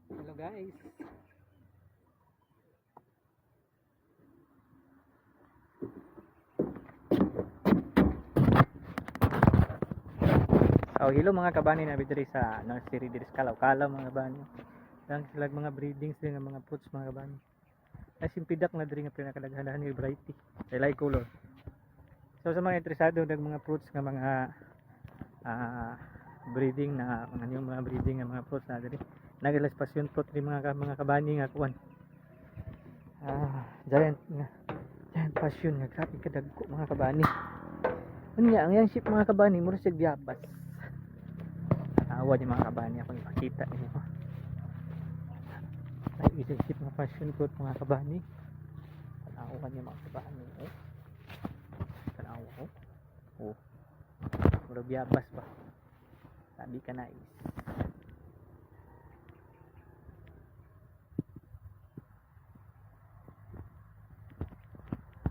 Hello guys. Oh, hello mga kabani na diri sa nursery diri sa Kalaw-Kalaw mga kabani. Lang sila mga breedings din nga mga fruits mga kabani. Ay simpidak na diri nga pinakadaghanan ni variety. Light color. So sa mga interesado ng mga fruits nga mga breeding na mga breeding nga mga fruits na diri. Nagilas passion fruit ni mga kabani nga kuan. Giant passion nga grabe kadagko mga kabani. Unya ang yang ship mga kabani mura sig diabas. Awa ni mga kabani ako ipakita niyo. Ay isip na passion fruit mga kabani. Tanawan niyo mga kabani. Tanawa ko. Mura diabas ba. Sabi ka nais.